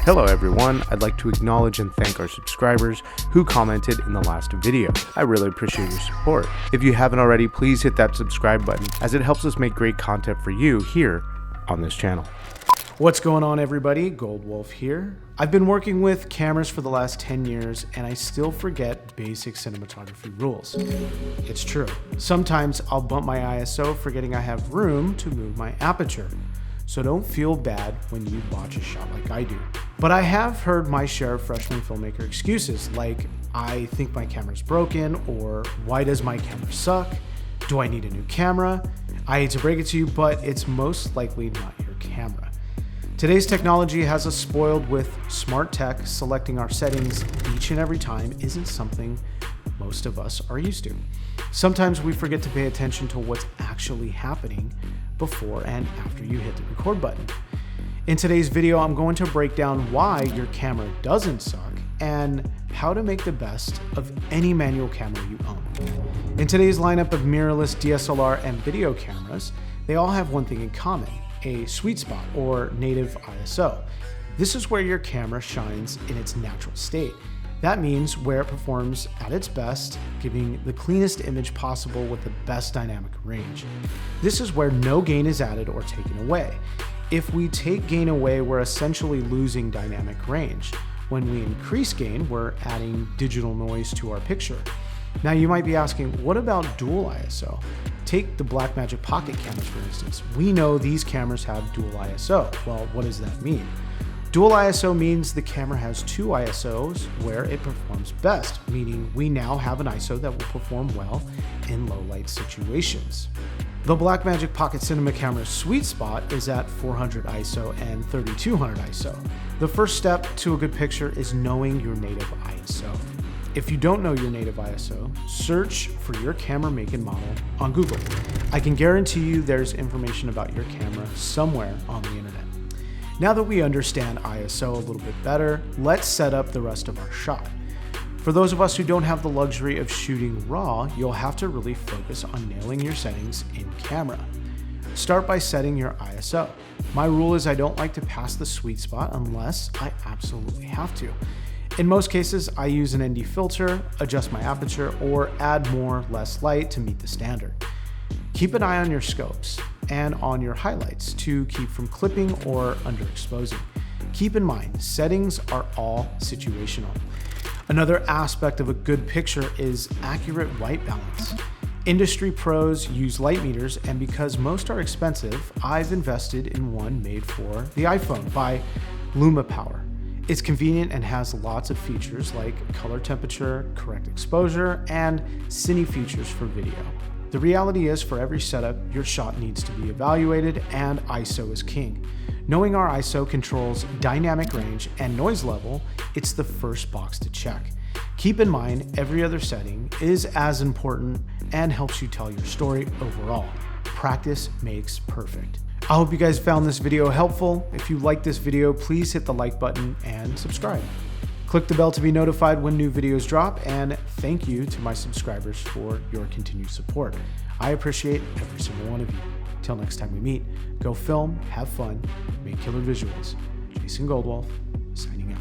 Hello everyone, I'd like to acknowledge and thank our subscribers who commented in the last video. I really appreciate your support. If you haven't already, please hit that subscribe button as it helps us make great content for you here on this channel. What's going on everybody? Gold Wolf here. I've been working with cameras for the last 10 years and I still forget basic cinematography rules. It's true. Sometimes I'll bump my ISO forgetting I have room to move my aperture. So don't feel bad when you watch a shot like I do. But I have heard my share of freshman filmmaker excuses like, I think my camera's broken, or why does my camera suck? Do I need a new camera? I hate to break it to you, but it's most likely not your camera. Today's technology has us spoiled with smart tech. Selecting our settings each and every time isn't something most of us are used to. Sometimes we forget to pay attention to what's actually happening before and after you hit the record button. In today's video, I'm going to break down why your camera doesn't suck and how to make the best of any manual camera you own. In today's lineup of mirrorless DSLR and video cameras, they all have one thing in common: a sweet spot or native ISO. This is where your camera shines in its natural state. That means where it performs at its best, giving the cleanest image possible with the best dynamic range. This is where no gain is added or taken away. If we take gain away, we're essentially losing dynamic range. When we increase gain, we're adding digital noise to our picture. Now you might be asking, what about dual ISO? Take the Blackmagic Pocket cameras for instance. We know these cameras have dual ISO. Well, what does that mean? Dual ISO means the camera has two ISOs where it performs best, meaning we now have an ISO that will perform well in low light situations. The Blackmagic Pocket Cinema camera's sweet spot is at 400 ISO and 3200 ISO. The first step to a good picture is knowing your native ISO. If you don't know your native ISO, search for your camera make and model on Google. I can guarantee you there's information about your camera somewhere on the internet. Now that we understand ISO a little bit better, let's set up the rest of our shot. For those of us who don't have the luxury of shooting RAW, you'll have to really focus on nailing your settings in camera. Start by setting your ISO. My rule is I don't like to pass the sweet spot unless I absolutely have to. In most cases, I use an ND filter, adjust my aperture, or add more, less light to meet the standard. Keep an eye on your scopes and on your highlights to keep from clipping or underexposing. Keep in mind, settings are all situational. Another aspect of a good picture is accurate white balance. Industry pros use light meters, and because most are expensive, I've invested in one made for the iPhone by LumaPower. It's convenient and has lots of features like color temperature, correct exposure, and cine features for video. The reality is, for every setup, your shot needs to be evaluated, and ISO is king. Knowing our ISO controls dynamic range and noise level, it's the first box to check. Keep in mind, every other setting is as important and helps you tell your story overall. Practice makes perfect. I hope you guys found this video helpful. If you like this video, please hit the like button and subscribe. Click the bell to be notified when new videos drop, and thank you to my subscribers for your continued support. I appreciate every single one of you. Till next time we meet, go film, have fun, make killer visuals. Jason Goldwolf, signing out.